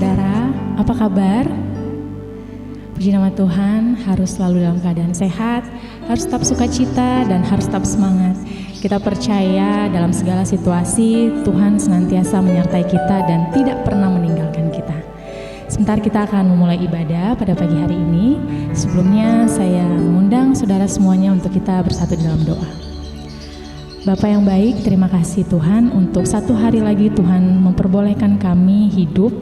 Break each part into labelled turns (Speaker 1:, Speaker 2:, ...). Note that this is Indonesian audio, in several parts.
Speaker 1: saudara, apa kabar? Puji nama Tuhan, harus selalu dalam keadaan sehat, harus tetap sukacita dan harus tetap semangat. Kita percaya dalam segala situasi Tuhan senantiasa menyertai kita dan tidak pernah meninggalkan kita. Sebentar kita akan memulai ibadah pada pagi hari ini. Sebelumnya saya mengundang saudara semuanya untuk kita bersatu dalam doa. Bapa yang baik, terima kasih Tuhan untuk satu hari lagi Tuhan memperbolehkan kami hidup.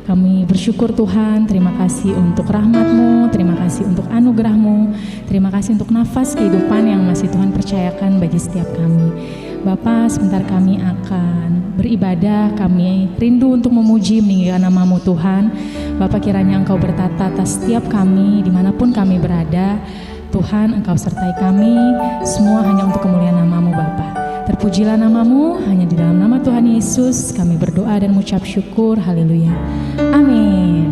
Speaker 1: Kami bersyukur Tuhan, terima kasih untuk rahmat-Mu, terima kasih untuk anugerah-Mu, terima kasih untuk nafas kehidupan yang masih Tuhan percayakan bagi setiap kami. Bapa, sebentar kami akan beribadah, kami rindu untuk memuji meninggikan nama-Mu Tuhan. Bapa, kiranya Engkau bertata atas setiap kami, dimanapun kami berada. Tuhan, Engkau sertai kami, semua hanya untuk kemuliaan nama-Mu Bapa. Terpujilah nama-Mu, hanya di dalam nama Tuhan Yesus kami berdoa dan mengucap syukur, haleluya, amin.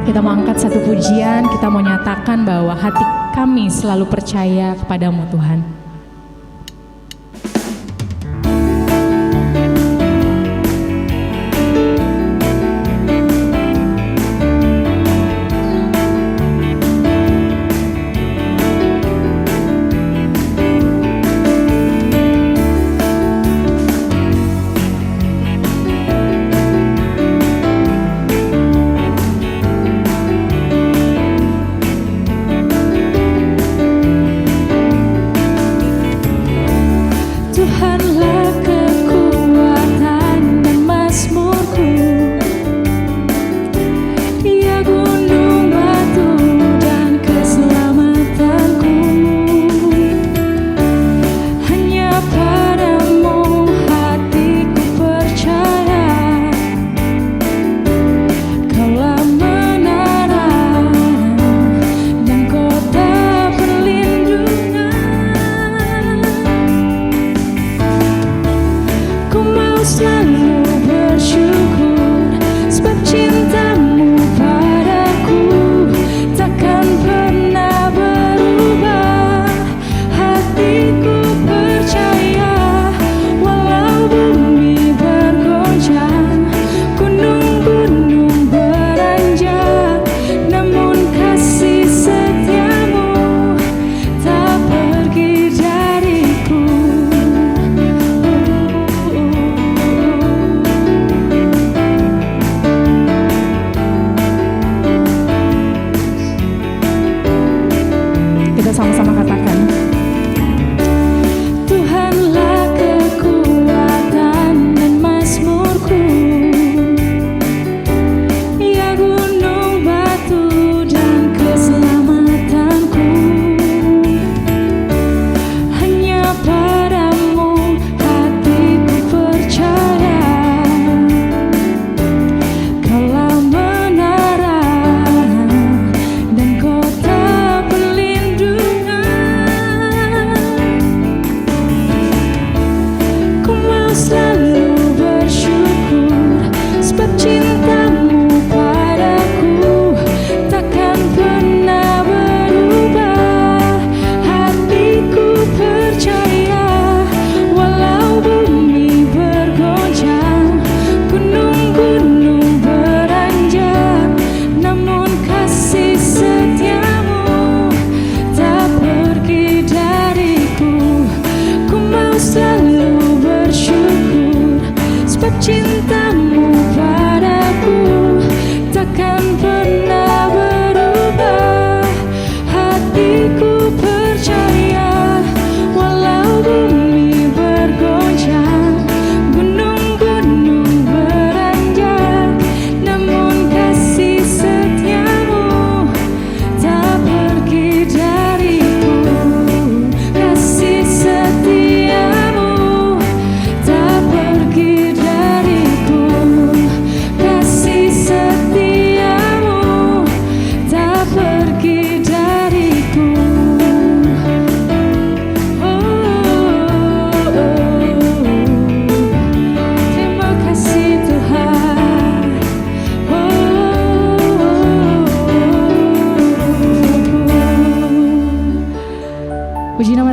Speaker 1: Kita mau angkat satu pujian, kita mau nyatakan bahwa hati kami selalu percaya kepada-Mu Tuhan.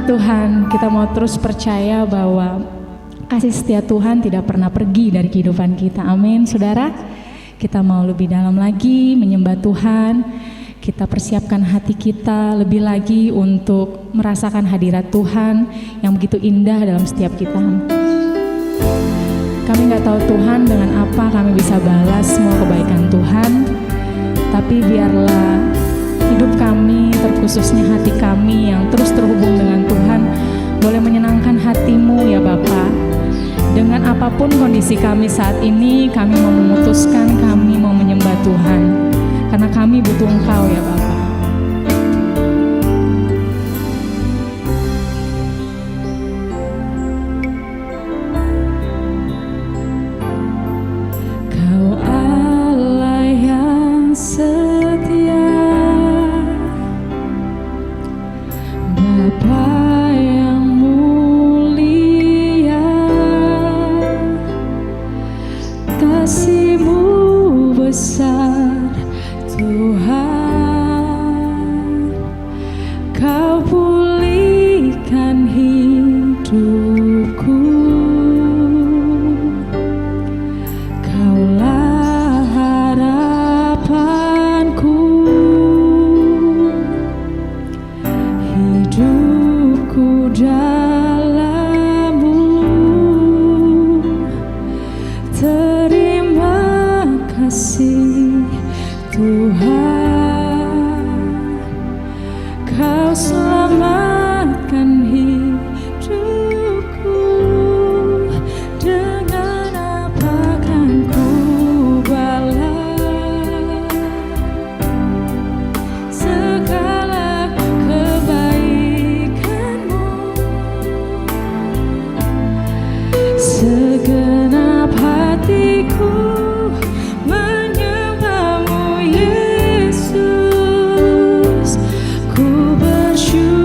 Speaker 1: Tuhan, kita mau terus percaya bahwa kasih setia Tuhan tidak pernah pergi dari kehidupan kita. Amin, saudara. kita mau lebih dalam lagi menyembah Tuhan. Kita persiapkan hati kita lebih lagi untuk merasakan hadirat Tuhan yang begitu indah dalam setiap kita. Kami gak tahu Tuhan dengan apa kami bisa balas semua kebaikan Tuhan, tapi biarlah hidup kami, terkhususnya hati kami yang terus terhubung dengan Tuhan, boleh menyenangkan hati-Mu ya Bapa. Dengan apapun kondisi kami saat ini, kami mau memutuskan, kami mau menyembah Tuhan, karena kami butuh Engkau ya Bapa. Kau Allah yang setia, Bapa yang mulia, kasih-Mu besar Tuhan. Kau pulihkan hidupku, Kaulah harapanku, hidupku dalam-Mu. Terima kasih Tuhan, Kau selamatkan hidupku. Dengan apa kan ku balas segala kebaikan-Mu? Segenap hatiku menyembah-Mu Yesus, ku bersyukur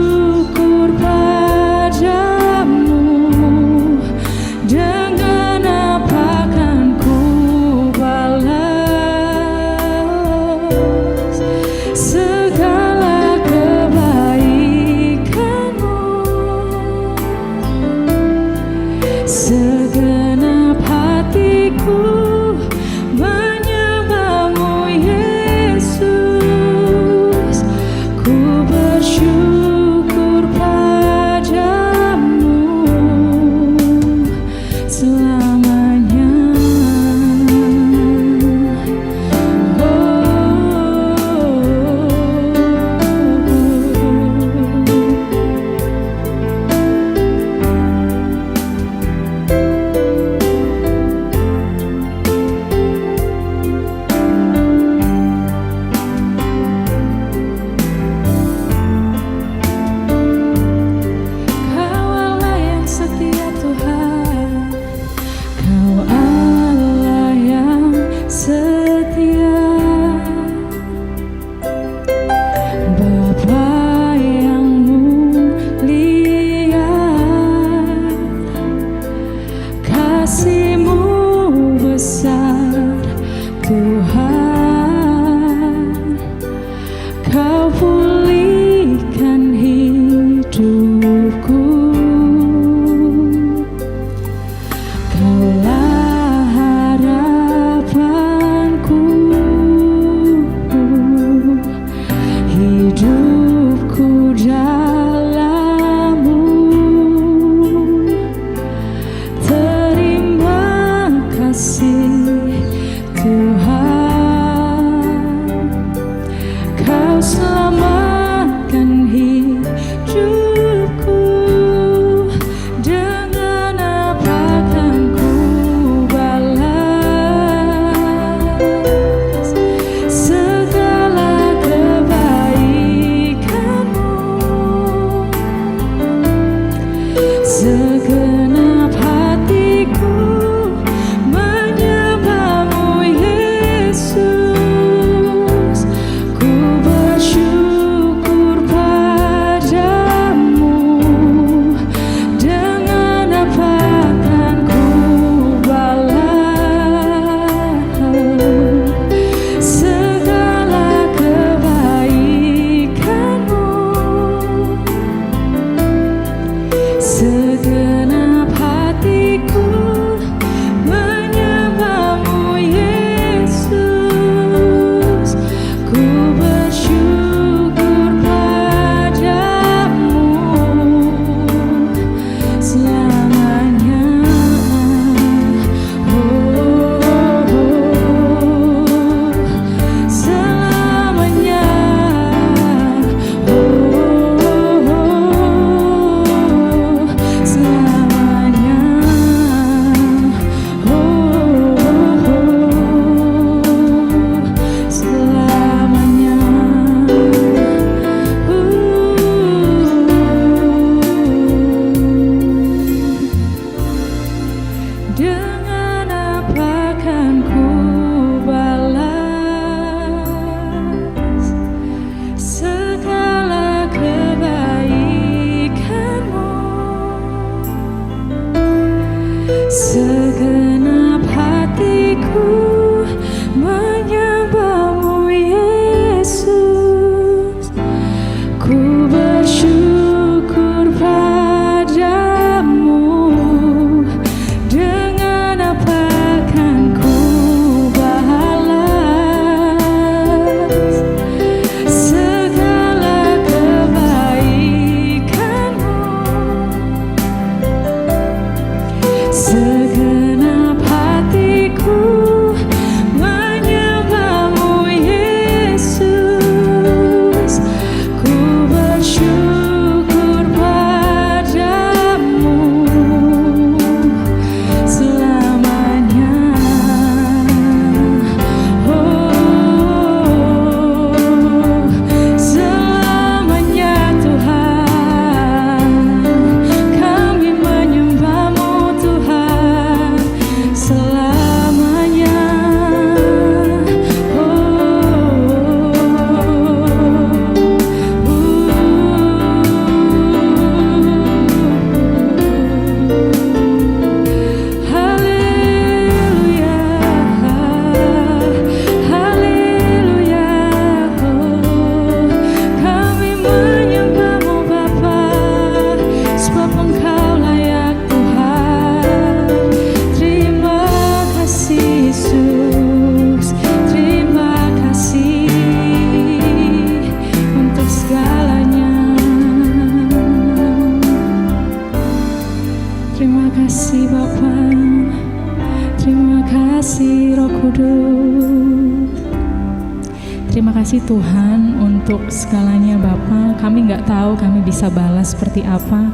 Speaker 1: Terima kasih Tuhan untuk segalanya Bapa. Kami nggak tahu kami bisa balas seperti apa,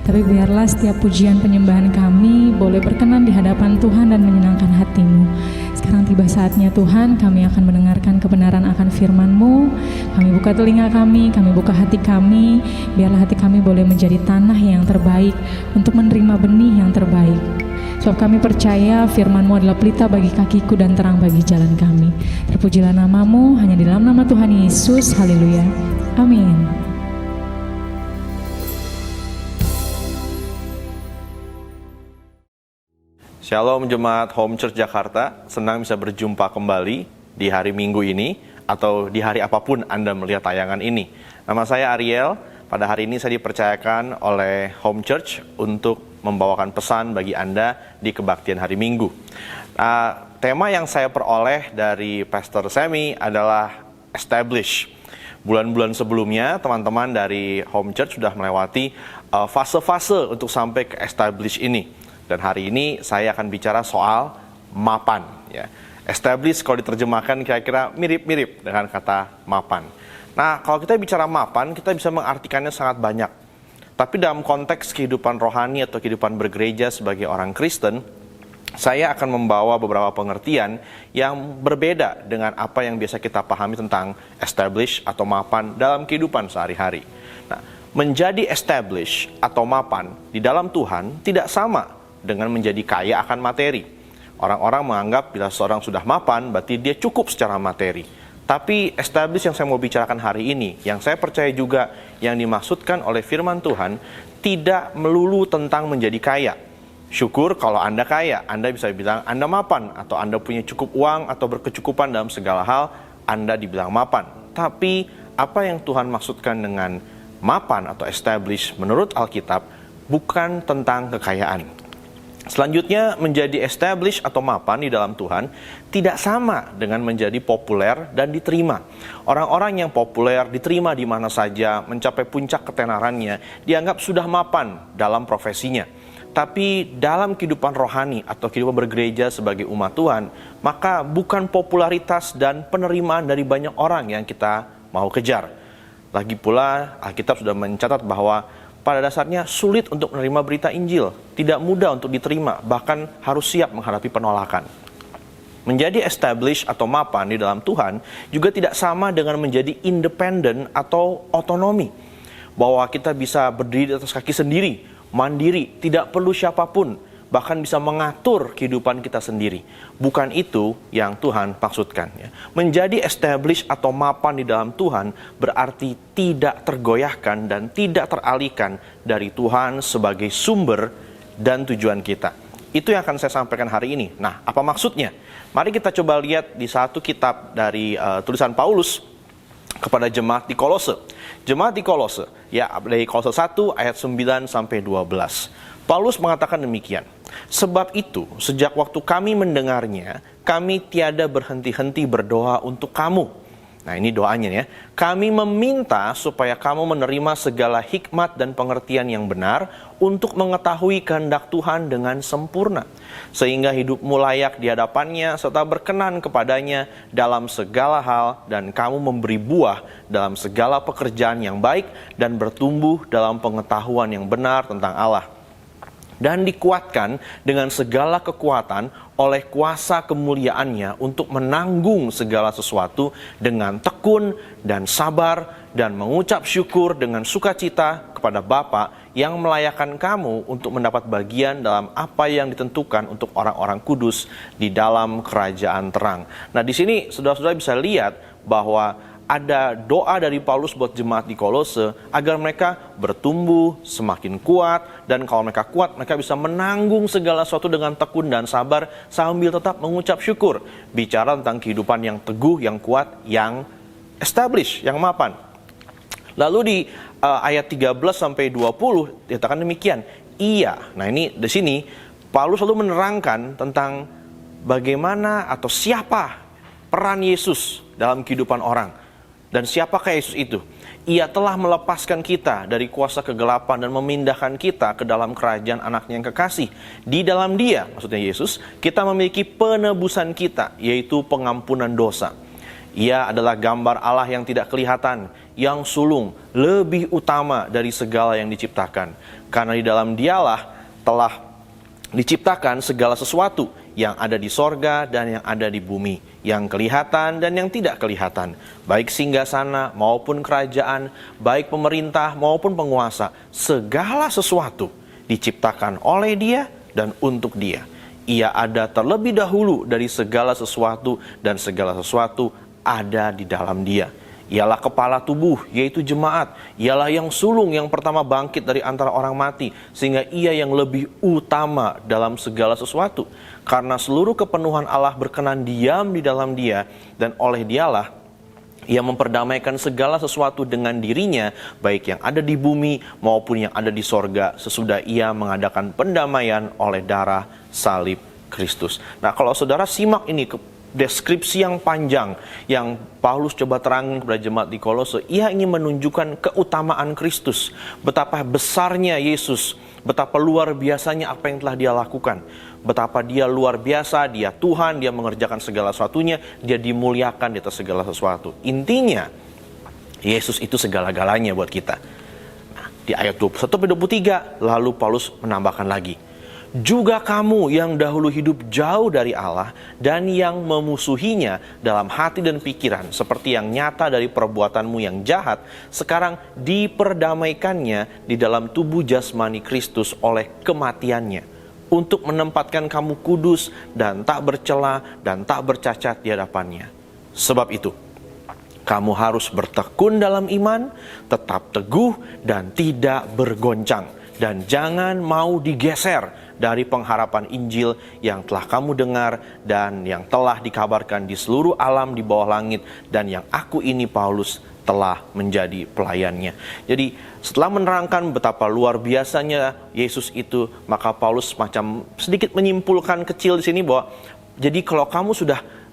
Speaker 1: tapi biarlah setiap pujian penyembahan kami boleh berkenan di hadapan Tuhan dan menyenangkan hati-Mu. Sekarang tiba saatnya Tuhan, kami akan mendengarkan kebenaran akan firman-Mu. Kami buka telinga kami buka hati kami. Biarlah hati kami boleh menjadi tanah yang terbaik untuk menerima benih yang terbaik. Sebab kami percaya firman-Mu adalah pelita bagi kakiku dan terang bagi jalan kami. Terpujilah nama-Mu, hanya di dalam nama Tuhan Yesus. Haleluya. Amin.
Speaker 2: Shalom Jemaat Home Church Jakarta, senang bisa berjumpa kembali di hari Minggu ini atau di hari apapun Anda melihat tayangan ini. Nama saya Ariel, pada hari ini saya dipercayakan oleh Home Church untuk membawakan pesan bagi Anda di kebaktian hari Minggu. Tema yang saya peroleh dari Pastor Sammy adalah establish. Bulan-bulan sebelumnya teman-teman dari Home Church sudah melewati fase-fase untuk sampai ke establish ini. Dan hari ini saya akan bicara soal mapan. Ya. Establish kalau diterjemahkan kira-kira mirip-mirip dengan kata mapan. Nah, kalau kita bicara mapan, kita bisa mengartikannya sangat banyak. Tapi dalam konteks kehidupan rohani atau kehidupan bergereja sebagai orang Kristen, saya akan membawa beberapa pengertian yang berbeda dengan apa yang biasa kita pahami tentang establish atau mapan dalam kehidupan sehari-hari. Nah, menjadi establish atau mapan di dalam Tuhan tidak sama dengan menjadi kaya akan materi. Orang-orang menganggap bila seorang sudah mapan, berarti dia cukup secara materi. Tapi establish yang saya mau bicarakan hari ini, yang saya percaya juga yang dimaksudkan oleh firman Tuhan, tidak melulu tentang menjadi kaya. Syukur kalau Anda kaya, Anda bisa bilang Anda mapan, atau Anda punya cukup uang atau berkecukupan dalam segala hal, Anda dibilang mapan. Tapi apa yang Tuhan maksudkan dengan mapan atau establish menurut Alkitab bukan tentang kekayaan. Selanjutnya, menjadi establish atau mapan di dalam Tuhan tidak sama dengan menjadi populer dan diterima. Orang-orang yang populer diterima di mana saja, mencapai puncak ketenarannya, dianggap sudah mapan dalam profesinya. Tapi dalam kehidupan rohani atau kehidupan bergereja sebagai umat Tuhan, maka bukan popularitas dan penerimaan dari banyak orang yang kita mau kejar. Lagi pula, Alkitab sudah mencatat bahwa pada dasarnya sulit untuk menerima berita Injil, tidak mudah untuk diterima, bahkan harus siap menghadapi penolakan. Menjadi established atau mapan di dalam Tuhan juga tidak sama dengan menjadi independen atau otonomi. Bahwa kita bisa berdiri di atas kaki sendiri, mandiri, tidak perlu siapapun, bahkan bisa mengatur kehidupan kita sendiri. Bukan itu yang Tuhan maksudkan. Ya. Menjadi established atau mapan di dalam Tuhan berarti tidak tergoyahkan dan tidak teralihkan dari Tuhan sebagai sumber dan tujuan kita. Itu yang akan saya sampaikan hari ini. Nah, apa maksudnya? Mari kita coba lihat di satu kitab dari tulisan Paulus kepada jemaat di Kolose. Jemaat di Kolose, ya, dari Kolose 1 ayat 9 sampai 12. Paulus mengatakan demikian. Sebab itu, sejak waktu kami mendengarnya, kami tiada berhenti-henti berdoa untuk kamu. Nah, ini doanya ya. Kami meminta supaya kamu menerima segala hikmat dan pengertian yang benar untuk mengetahui kehendak Tuhan dengan sempurna. Sehingga hidupmu layak di hadapannya serta berkenan kepadanya dalam segala hal dan kamu memberi buah dalam segala pekerjaan yang baik dan bertumbuh dalam pengetahuan yang benar tentang Allah. Dan dikuatkan dengan segala kekuatan oleh kuasa kemuliaannya untuk menanggung segala sesuatu dengan tekun dan sabar dan mengucap syukur dengan sukacita kepada Bapa yang melayakkan kamu untuk mendapat bagian dalam apa yang ditentukan untuk orang-orang kudus di dalam kerajaan terang. Nah, di sini saudara-saudara bisa lihat bahwa ada doa dari Paulus buat jemaat di Kolose agar mereka bertumbuh semakin kuat, dan kalau mereka kuat mereka bisa menanggung segala sesuatu dengan tekun dan sabar sambil tetap mengucap syukur. Bicara tentang kehidupan yang teguh, yang kuat, yang established, yang mapan. Lalu di ayat 13 sampai 20 dikatakan demikian. Iya. Nah, ini di sini Paulus lalu menerangkan tentang bagaimana atau siapa peran Yesus dalam kehidupan orang. Dan siapakah Yesus itu? Ia telah melepaskan kita dari kuasa kegelapan dan memindahkan kita ke dalam kerajaan anaknya yang kekasih. Di dalam Dia, maksudnya Yesus, kita memiliki penebusan kita, yaitu pengampunan dosa. Ia adalah gambar Allah yang tidak kelihatan, yang sulung, lebih utama dari segala yang diciptakan. Karena di dalam Dialah telah diciptakan segala sesuatu yang ada di sorga dan yang ada di bumi, yang kelihatan dan yang tidak kelihatan, baik singgasana maupun kerajaan, baik pemerintah maupun penguasa. Segala sesuatu diciptakan oleh Dia dan untuk Dia. Ia ada terlebih dahulu dari segala sesuatu, dan segala sesuatu ada di dalam Dia. Ialah kepala tubuh, yaitu jemaat. Ialah yang sulung yang pertama bangkit dari antara orang mati, sehingga Ia yang lebih utama dalam segala sesuatu. Karena seluruh kepenuhan Allah berkenan diam di dalam Dia, dan oleh Dialah Ia memperdamaikan segala sesuatu dengan dirinya, baik yang ada di bumi maupun yang ada di sorga, sesudah Ia mengadakan pendamaian oleh darah salib Kristus. Nah, kalau saudara simak ini deskripsi yang panjang yang Paulus coba terangin kepada jemaat di Kolose, ia ingin menunjukkan keutamaan Kristus, betapa besarnya Yesus, betapa luar biasanya apa yang telah Dia lakukan, betapa Dia luar biasa, Dia Tuhan, Dia mengerjakan segala sesuatunya, Dia dimuliakan di atas segala sesuatu. Intinya, Yesus itu segala-galanya buat kita. Nah, di ayat 21-23, lalu Paulus menambahkan lagi, juga kamu yang dahulu hidup jauh dari Allah dan yang memusuhinya dalam hati dan pikiran, seperti yang nyata dari perbuatanmu yang jahat, sekarang diperdamaikannya di dalam tubuh jasmani Kristus oleh kematiannya, untuk menempatkan kamu kudus dan tak bercela dan tak bercacat di hadapannya. Sebab itu, kamu harus bertekun dalam iman, tetap teguh dan tidak bergoncang, dan jangan mau digeser dari pengharapan Injil yang telah kamu dengar dan yang telah dikabarkan di seluruh alam di bawah langit, dan yang aku ini Paulus telah menjadi pelayannya. Jadi setelah menerangkan betapa luar biasanya Yesus itu, maka Paulus macam sedikit menyimpulkan kecil di sini bahwa jadi kalau kamu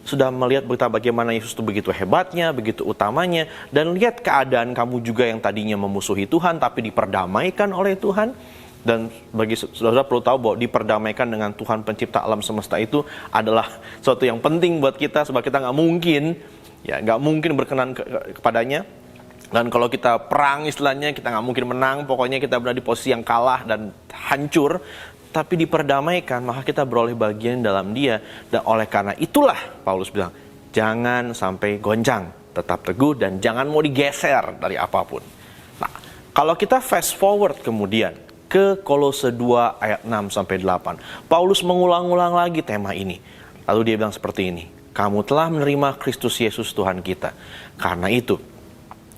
Speaker 2: sudah melihat betapa bagaimana Yesus itu begitu hebatnya, begitu utamanya, dan lihat keadaan kamu juga yang tadinya memusuhi Tuhan tapi diperdamaikan oleh Tuhan. Dan bagi saudara perlu tahu bahwa diperdamaikan dengan Tuhan pencipta alam semesta itu adalah sesuatu yang penting buat kita, sebab kita nggak mungkin berkenan kepadanya. Dan kalau kita perang istilahnya, kita nggak mungkin menang, pokoknya kita berada di posisi yang kalah dan hancur. Tapi diperdamaikan, maka kita beroleh bagian dalam Dia. Dan oleh karena itulah Paulus bilang, jangan sampai goncang, tetap teguh dan jangan mau digeser dari apapun. Nah, kalau kita fast forward kemudian ke Kolose 2 ayat 6-8. Paulus mengulang-ulang lagi tema ini. Lalu dia bilang seperti ini, kamu telah menerima Kristus Yesus Tuhan kita. Karena itu,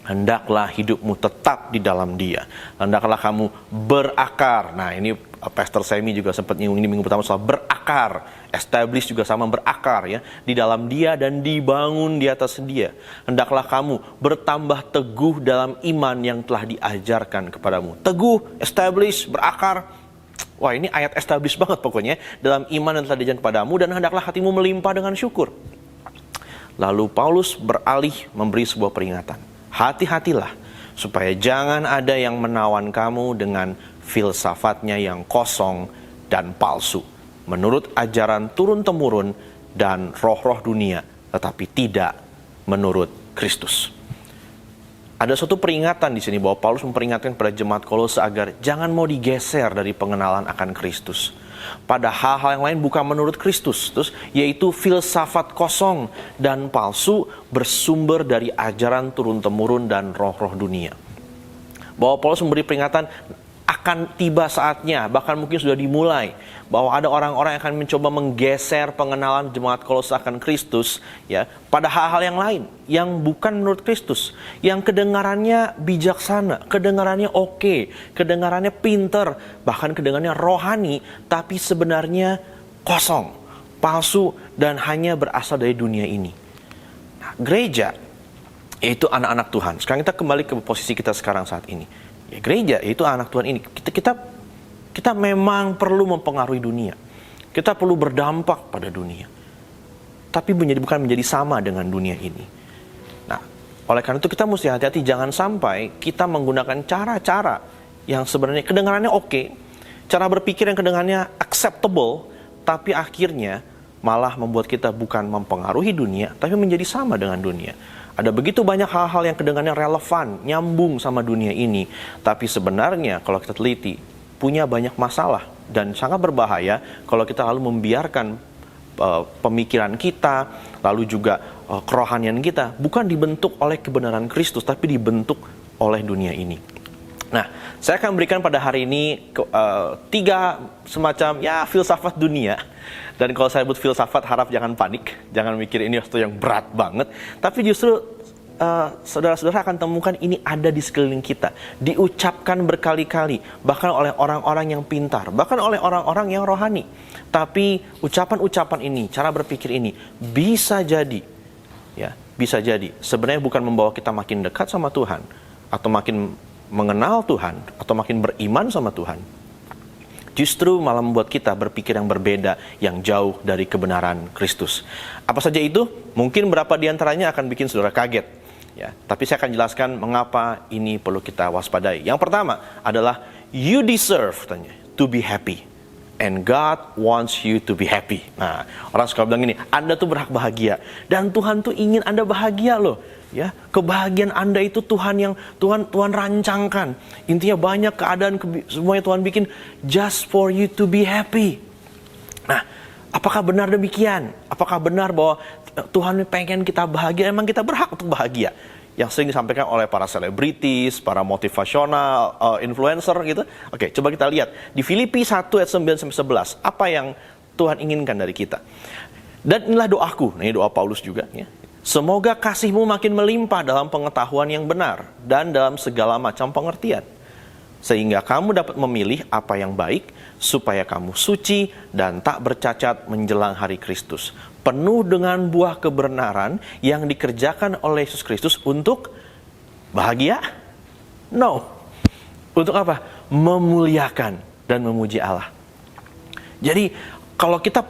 Speaker 2: hendaklah hidupmu tetap di dalam Dia. Hendaklah kamu berakar. Nah, ini Pastor Semi juga sempat nyinggung ini minggu pertama soal berakar. Establish juga sama berakar ya. Di dalam Dia dan dibangun di atas Dia. Hendaklah kamu bertambah teguh dalam iman yang telah diajarkan kepadamu. Teguh, establish, berakar. Wah, ini ayat establish banget pokoknya. Dalam iman yang telah diajarkan kepadamu, dan hendaklah hatimu melimpah dengan syukur. Lalu Paulus beralih memberi sebuah peringatan. Hati-hatilah supaya jangan ada yang menawan kamu dengan filsafatnya yang kosong dan palsu, menurut ajaran turun-temurun dan roh-roh dunia, tetapi tidak menurut Kristus. Ada suatu peringatan di sini bahwa Paulus memperingatkan kepada jemaat Kolose agar jangan mau digeser dari pengenalan akan Kristus pada hal-hal yang lain bukan menurut Kristus, yaitu filsafat kosong dan palsu bersumber dari ajaran turun-temurun dan roh-roh dunia. Bahwa Paulus memberi peringatan akan tiba saatnya, bahkan mungkin sudah dimulai, bahwa ada orang-orang yang akan mencoba menggeser pengenalan jemaat Kolose akan Kristus ya, pada hal-hal yang lain yang bukan menurut Kristus, yang kedengarannya bijaksana, kedengarannya oke, kedengarannya pinter, bahkan kedengarannya rohani, tapi sebenarnya kosong, palsu, dan hanya berasal dari dunia ini. Nah, gereja yaitu anak-anak Tuhan. Sekarang kita kembali ke posisi kita sekarang saat ini. Ya, gereja itu anak Tuhan ini. Kita memang perlu mempengaruhi dunia. Kita perlu berdampak pada dunia. Tapi bukan menjadi sama dengan dunia ini. Nah, oleh karena itu kita mesti hati-hati jangan sampai kita menggunakan cara-cara yang sebenarnya kedengarannya oke, cara berpikir yang kedengarannya acceptable, tapi akhirnya malah membuat kita bukan mempengaruhi dunia, tapi menjadi sama dengan dunia. Ada begitu banyak hal-hal yang kedengarannya relevan, nyambung sama dunia ini, tapi sebenarnya kalau kita teliti, punya banyak masalah dan sangat berbahaya kalau kita lalu membiarkan pemikiran kita, lalu juga kerohanian kita bukan dibentuk oleh kebenaran Kristus, tapi dibentuk oleh dunia ini. Nah, saya akan berikan pada hari ini 3 semacam filsafat dunia. Dan kalau saya sebut filsafat, harap jangan panik, jangan mikir ini sesuatu yang berat banget. Tapi justru saudara-saudara akan temukan ini ada di sekeliling kita, diucapkan berkali-kali, bahkan oleh orang-orang yang pintar, bahkan oleh orang-orang yang rohani. Tapi ucapan-ucapan ini, cara berpikir ini bisa jadi, bisa jadi sebenarnya bukan membawa kita makin dekat sama Tuhan, atau makin mengenal Tuhan, atau makin beriman sama Tuhan. Justru malah membuat kita berpikir yang berbeda, yang jauh dari kebenaran Kristus. Apa saja itu? Mungkin beberapa di antaranya akan bikin saudara kaget. Tapi saya akan jelaskan mengapa ini perlu kita waspadai. Yang pertama adalah you deserve to be happy. And God wants you to be happy. Nah, orang suka bilang gini, Anda tuh berhak bahagia. Dan Tuhan tuh ingin Anda bahagia loh. Kebahagiaan Anda itu Tuhan rancangkan. Intinya banyak keadaan, semuanya Tuhan bikin just for you to be happy. Nah, apakah benar demikian? Apakah benar bahwa Tuhan pengen kita bahagia? Emang kita berhak untuk bahagia? Yang sering disampaikan oleh para selebritis, para motivasional, influencer gitu. Oke, coba kita lihat. Di Filipi 1 ayat 9-11, apa yang Tuhan inginkan dari kita? Dan inilah doaku, ini doa Paulus juga. Semoga kasihmu makin melimpah dalam pengetahuan yang benar dan dalam segala macam pengertian. Sehingga kamu dapat memilih apa yang baik, supaya kamu suci dan tak bercacat menjelang hari Kristus. Penuh dengan buah kebenaran yang dikerjakan oleh Yesus Kristus untuk bahagia? No. Untuk apa? Memuliakan dan memuji Allah. Jadi kalau kita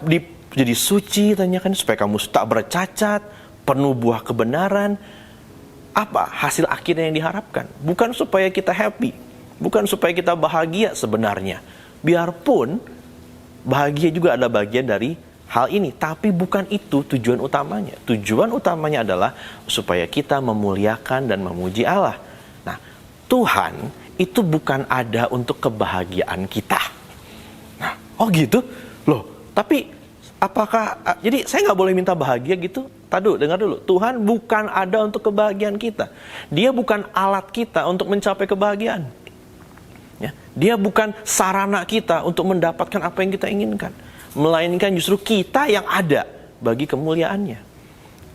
Speaker 2: jadi suci, tanyakan supaya kamu tak bercacat, penuh buah kebenaran, apa hasil akhirnya yang diharapkan? Bukan supaya kita happy, bukan supaya kita bahagia sebenarnya. Biarpun bahagia juga ada bagian dari hal ini, tapi bukan itu tujuan utamanya. Tujuan utamanya adalah supaya kita memuliakan dan memuji Allah. Nah, Tuhan itu bukan ada untuk kebahagiaan kita. Nah, oh gitu? Loh, tapi apakah, jadi saya nggak boleh minta bahagia gitu? Tadu, dengar dulu. Tuhan bukan ada untuk kebahagiaan kita. Dia bukan alat kita untuk mencapai kebahagiaan. Dia bukan sarana kita untuk mendapatkan apa yang kita inginkan. Melainkan justru kita yang ada bagi kemuliaannya.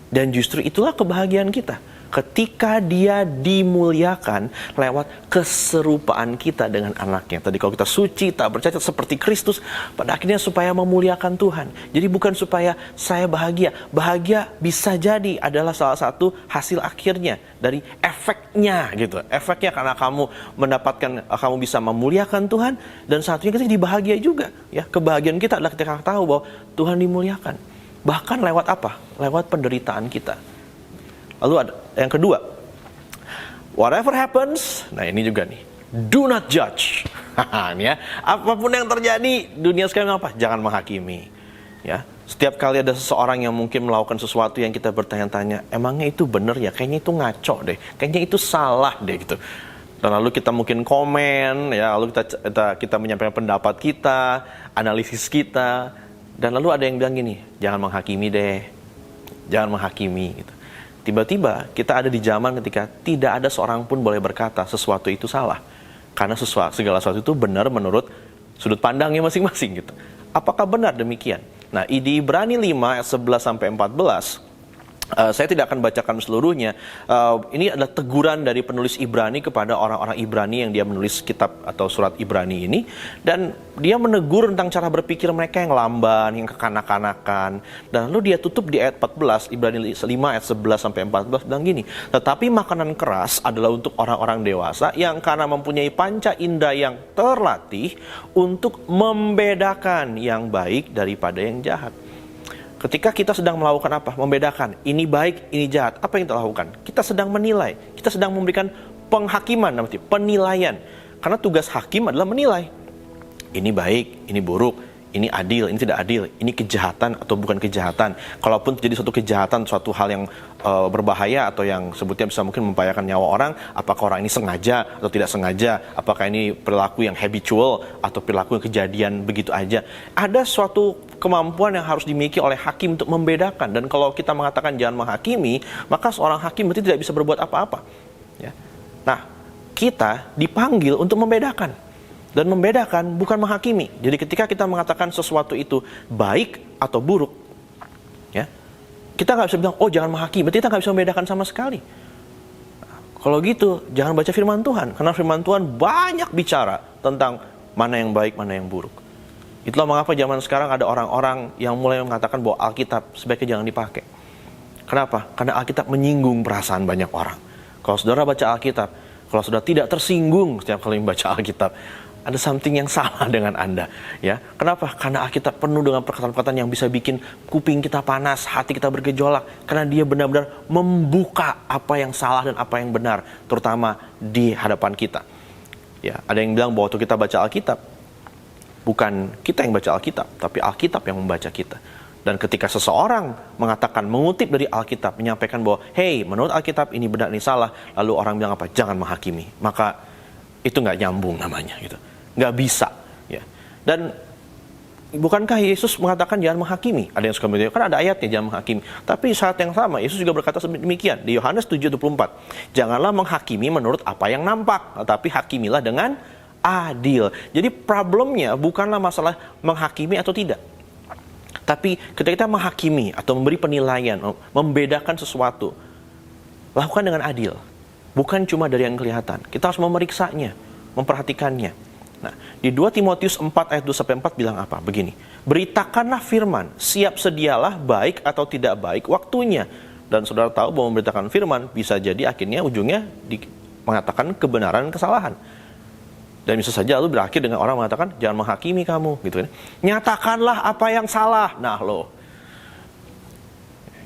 Speaker 2: Dan justru itulah kebahagiaan kita. Ketika dia dimuliakan lewat keserupaan kita dengan anaknya. Tadi kalau kita suci, tak bercacat seperti Kristus, pada akhirnya supaya memuliakan Tuhan. Jadi bukan supaya saya bahagia. Bahagia bisa jadi adalah salah satu hasil akhirnya dari efeknya gitu. Efeknya karena kamu mendapatkan, kamu bisa memuliakan Tuhan, dan satunya kita jadi bahagia juga. Kebahagiaan kita adalah ketika tahu bahwa Tuhan dimuliakan. Bahkan lewat apa? Lewat penderitaan kita. Lalu ada yang kedua, whatever happens, nah ini juga nih, do not judge. Apapun yang terjadi, dunia sekarang apa? Jangan menghakimi. Setiap kali ada seseorang yang mungkin melakukan sesuatu yang kita bertanya-tanya, emangnya itu benar ya? Kayaknya itu ngaco deh, kayaknya itu salah deh gitu. Dan lalu kita mungkin komen, lalu kita menyampaikan pendapat kita, analisis kita, dan lalu ada yang bilang gini, jangan menghakimi deh, jangan menghakimi gitu. Tiba-tiba kita ada di zaman ketika tidak ada seorang pun boleh berkata sesuatu itu salah. Karena segala sesuatu itu benar menurut sudut pandangnya masing-masing gitu. Apakah benar demikian? Nah, di Ibrani 5 ayat 11-14, saya tidak akan bacakan seluruhnya. Ini adalah teguran dari penulis Ibrani kepada orang-orang Ibrani yang dia menulis kitab atau surat Ibrani ini. Dan dia menegur tentang cara berpikir mereka yang lamban, yang kekanak-kanakan. Dan lalu dia tutup di ayat 14, Ibrani 5 ayat 11-14, bilang gini, tetapi makanan keras adalah untuk orang-orang dewasa yang karena mempunyai panca indera yang terlatih untuk membedakan yang baik daripada yang jahat. Ketika kita sedang melakukan apa? Membedakan, ini baik, ini jahat. Apa yang kita lakukan? Kita sedang menilai. Kita sedang memberikan penghakiman, penilaian. Karena tugas hakim adalah menilai. Ini baik, ini buruk. ini adil, ini tidak adil, ini kejahatan atau bukan kejahatan. Kalaupun terjadi suatu kejahatan, suatu hal yang berbahaya atau yang sebutnya bisa mungkin membahayakan nyawa orang, apakah orang ini sengaja atau tidak sengaja, apakah ini perilaku yang habitual atau perilaku yang kejadian begitu aja. Ada suatu kemampuan yang harus dimiliki oleh hakim untuk membedakan. Dan kalau kita mengatakan jangan menghakimi, maka seorang hakim berarti tidak bisa berbuat apa-apa. Ya. Nah, kita dipanggil untuk membedakan. Dan membedakan bukan menghakimi. Jadi ketika kita mengatakan sesuatu itu baik atau buruk, ya, kita nggak bisa bilang, oh jangan menghakimi. Berarti kita nggak bisa membedakan sama sekali. Nah, kalau gitu, jangan baca firman Tuhan. Karena firman Tuhan banyak bicara tentang mana yang baik, mana yang buruk. Itulah mengapa zaman sekarang ada orang-orang yang mulai mengatakan bahwa Alkitab sebaiknya jangan dipakai. Kenapa? Karena Alkitab menyinggung perasaan banyak orang. Kalau saudara baca Alkitab, kalau saudara tidak tersinggung setiap kali membaca Alkitab, ada something yang salah dengan Anda, ya. Kenapa? Karena Alkitab penuh dengan perkataan-perkataan yang bisa bikin kuping kita panas, hati kita bergejolak, karena dia benar-benar membuka apa yang salah dan apa yang benar, terutama di hadapan kita. Ya, ada yang bilang bahwa waktu kita baca Alkitab, bukan kita yang baca Alkitab, tapi Alkitab yang membaca kita. Dan ketika seseorang mengatakan, mengutip dari Alkitab, menyampaikan bahwa, hey, menurut Alkitab ini benar, ini salah, lalu orang bilang apa? Jangan menghakimi. Maka itu nggak nyambung namanya, gitu. Nggak bisa, ya. Dan bukankah Yesus mengatakan jangan menghakimi? Ada yang suka bilang, kan ada ayatnya jangan menghakimi. Tapi saat yang sama Yesus juga berkata demikian di Yohanes 7:24. Janganlah menghakimi menurut apa yang nampak, tetapi hakimilah dengan adil. Jadi problemnya bukanlah masalah menghakimi atau tidak. Tapi ketika kita menghakimi atau memberi penilaian, membedakan sesuatu, lakukan dengan adil. Bukan cuma dari yang kelihatan. Kita harus memeriksanya, memperhatikannya. Nah, di 2 Timotius 4 ayat 2-4 bilang apa? Begini, beritakanlah firman, siap sedialah baik atau tidak baik waktunya. Dan saudara tahu bahwa memberitakan firman bisa jadi akhirnya ujungnya mengatakan kebenaran kesalahan. Dan bisa saja lalu berakhir dengan orang mengatakan jangan menghakimi kamu, gitu kan. Nyatakanlah apa yang salah. Nah,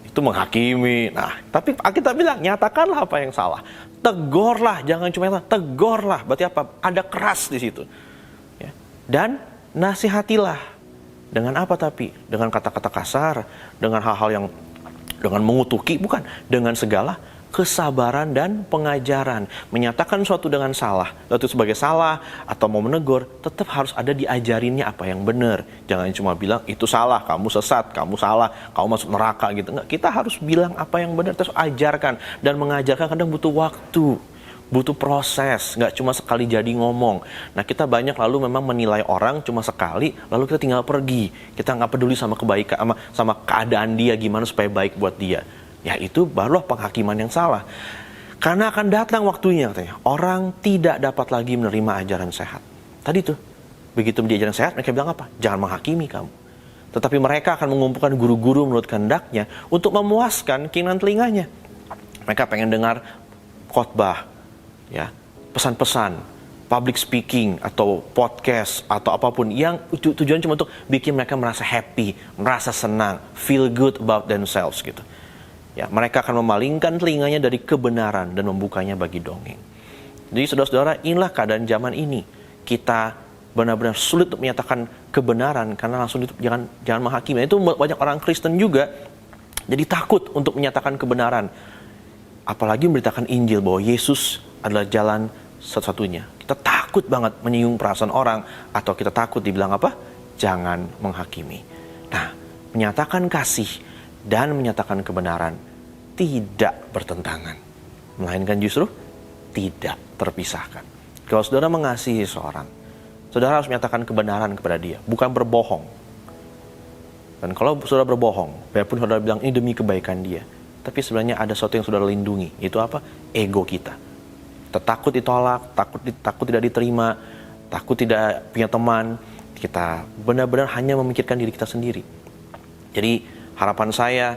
Speaker 2: itu menghakimi. Nah, tapi kita bilang nyatakanlah apa yang salah. Tegurlah, jangan cuma tegurlah. Berarti apa? Ada keras di situ. Ya. Dan nasihatilah. Dengan apa tapi? Dengan kata-kata kasar, dengan hal-hal yang dengan mengutuki, bukan, dengan segala kesabaran dan pengajaran. Menyatakan suatu dengan salah, lalu sebagai salah atau mau menegur, tetap harus ada diajarinnya apa yang benar. Jangan cuma bilang itu salah, kamu sesat, kamu salah, kamu masuk neraka gitu. Enggak, kita harus bilang apa yang benar, terus ajarkan. Dan mengajarkan kadang butuh waktu, butuh proses, nggak cuma sekali jadi ngomong. Nah, kita banyak lalu memang menilai orang cuma sekali, lalu kita tinggal pergi. Kita nggak peduli sama kebaikan, sama keadaan dia, gimana supaya baik buat dia. Ya, itu barulah penghakiman yang salah. Karena akan datang waktunya, katanya, orang tidak dapat lagi menerima ajaran sehat. Tadi tuh, begitu menjadi ajaran sehat, mereka bilang apa? Jangan menghakimi kamu. Tetapi mereka akan mengumpulkan guru-guru menurut kehendaknya untuk memuaskan keinginan telinganya. Mereka pengen dengar khotbah, ya, pesan-pesan, public speaking, atau podcast, atau apapun yang tujuan cuma untuk bikin mereka merasa happy, merasa senang, feel good about themselves, gitu. Ya, mereka akan memalingkan telinganya dari kebenaran dan membukanya bagi dongeng. Jadi saudara-saudara, inilah keadaan zaman ini. Kita benar-benar sulit untuk menyatakan kebenaran karena langsung itu jangan menghakimi. Itu banyak orang Kristen juga jadi takut untuk menyatakan kebenaran. Apalagi memberitakan Injil bahwa Yesus adalah jalan satu-satunya. Kita takut banget menyinggung perasaan orang, atau kita takut dibilang apa? Jangan menghakimi. Nah, menyatakan kasih dan menyatakan kebenaran tidak bertentangan, melainkan justru tidak terpisahkan. Kalau saudara mengasihi seorang, saudara harus menyatakan kebenaran kepada dia, bukan berbohong. Dan kalau saudara berbohong, biarpun saudara bilang ini demi kebaikan dia, tapi sebenarnya ada sesuatu yang saudara lindungi. Itu apa? Ego kita. Kita takut ditolak, takut tidak diterima, takut tidak punya teman. Kita benar-benar hanya memikirkan diri kita sendiri. Jadi harapan saya,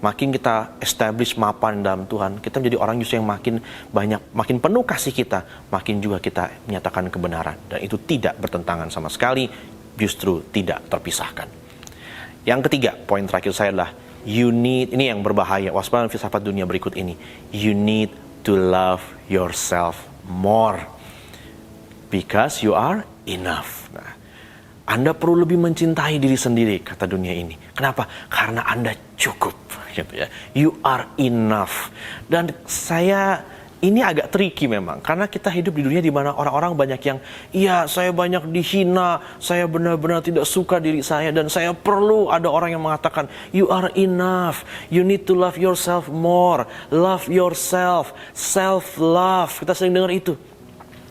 Speaker 2: makin kita establish mapan dalam Tuhan, kita menjadi orang justru yang makin banyak, makin penuh kasih kita, makin juga kita menyatakan kebenaran. Dan itu tidak bertentangan sama sekali, justru tidak terpisahkan. Yang ketiga, poin terakhir saya adalah, ini yang berbahaya, waspada filsafat dunia berikut ini. You need to love yourself more, because you are enough. Nah, Anda perlu lebih mencintai diri sendiri, kata dunia ini. Kenapa? Karena Anda cukup, gitu ya. You are enough. Dan ini agak tricky memang, karena kita hidup di dunia di mana orang-orang banyak yang, iya saya banyak dihina, saya benar-benar tidak suka diri saya, dan saya perlu ada orang yang mengatakan, you are enough, you need to love yourself more, love yourself, self-love. Kita sering dengar itu,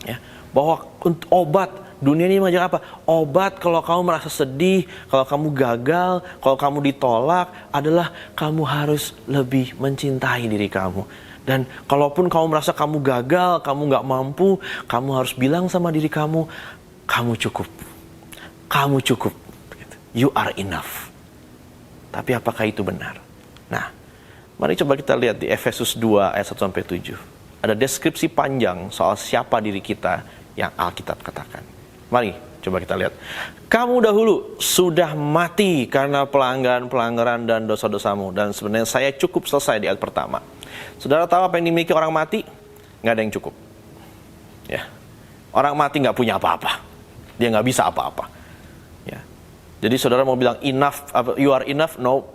Speaker 2: ya, bahwa obat, dunia ini mengajak apa? Obat kalau kamu merasa sedih, kalau kamu gagal, kalau kamu ditolak, adalah kamu harus lebih mencintai diri kamu. Dan kalaupun kamu merasa kamu gagal, kamu gak mampu, kamu harus bilang sama diri kamu, kamu cukup. Kamu cukup. You are enough. Tapi apakah itu benar? Nah, mari coba kita lihat di Efesus 2 ayat 1-7. Ada deskripsi panjang soal siapa diri kita yang Alkitab katakan. Mari coba kita lihat. Kamu dahulu sudah mati karena pelanggaran dan dosa-dosamu. Dan sebenarnya saya cukup selesai di ayat pertama. Saudara tahu apa yang dimiliki orang mati? Nggak ada yang cukup. Ya, orang mati nggak punya apa-apa. Dia nggak bisa apa-apa. Ya. Jadi saudara mau bilang enough, you are enough? No.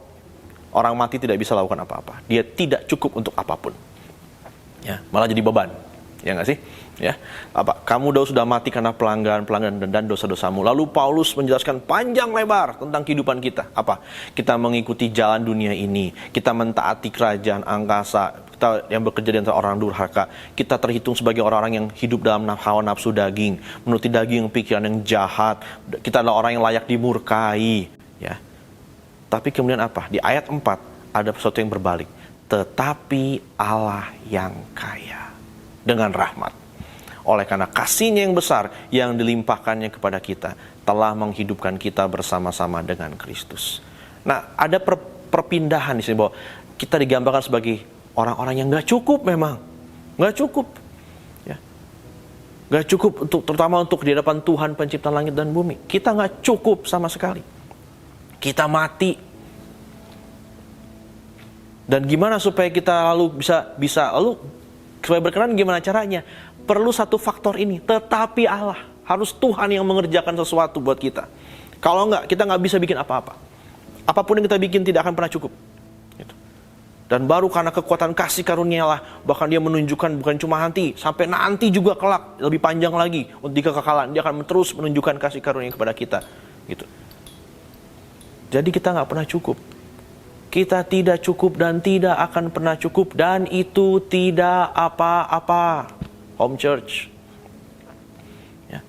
Speaker 2: Orang mati tidak bisa lakukan apa-apa. Dia tidak cukup untuk apapun. Ya, malah jadi beban. Ya nggak sih? Ya, kamu sudah mati karena pelanggaran dan dosa-dosamu. Lalu Paulus menjelaskan panjang lebar tentang kehidupan kita. Apa? Kita mengikuti jalan dunia ini, kita mentaati kerajaan angkasa, kita yang bekerja di antara orang durhaka, kita terhitung sebagai orang-orang yang hidup dalam hawa nafsu daging, menuruti daging pikiran yang jahat. Kita adalah orang yang layak dimurkai. Ya. Tapi kemudian apa? Di ayat 4 ada sesuatu yang berbalik. Tetapi Allah yang kaya dengan rahmat, oleh karena kasih-Nya yang besar yang dilimpahkannya kepada kita, telah menghidupkan kita bersama-sama dengan Kristus. Nah, ada perpindahan di sini bahwa kita digambarkan sebagai orang-orang yang nggak cukup memang, nggak cukup, ya, nggak cukup terutama untuk di hadapan Tuhan Pencipta langit dan bumi. Kita nggak cukup sama sekali. Kita mati. Dan gimana supaya kita lalu bisa lalu supaya berkenan, gimana caranya? Perlu satu faktor ini, tetapi Allah. Harus Tuhan yang mengerjakan sesuatu buat kita. Kalau enggak, kita nggak bisa bikin apa-apa. Apapun yang kita bikin tidak akan pernah cukup. Gitu. Dan baru karena kekuatan kasih karunia Allah, bahkan Dia menunjukkan bukan cuma nanti, sampai nanti juga kelak, lebih panjang lagi, di kekekalan, Dia akan terus menunjukkan kasih karunia kepada kita. Gitu. Jadi kita nggak pernah cukup. Kita tidak cukup dan tidak akan pernah cukup, dan itu tidak apa-apa. Home Church, ya.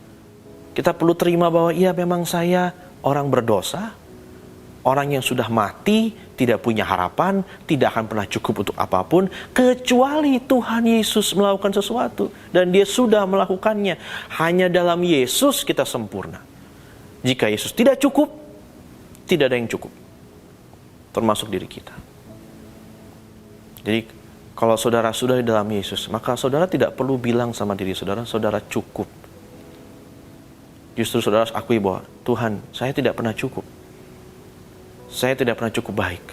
Speaker 2: Kita perlu terima bahwa iya memang saya orang berdosa, orang yang sudah mati, tidak punya harapan, tidak akan pernah cukup untuk apapun, kecuali Tuhan Yesus melakukan sesuatu, dan Dia sudah melakukannya. Hanya dalam Yesus kita sempurna. Jika Yesus tidak cukup, tidak ada yang cukup, termasuk diri kita. Jadi kalau saudara sudah di dalam Yesus, maka saudara tidak perlu bilang sama diri saudara, saudara cukup. Justru saudara harus akui bahwa Tuhan, saya tidak pernah cukup. Saya tidak pernah cukup baik.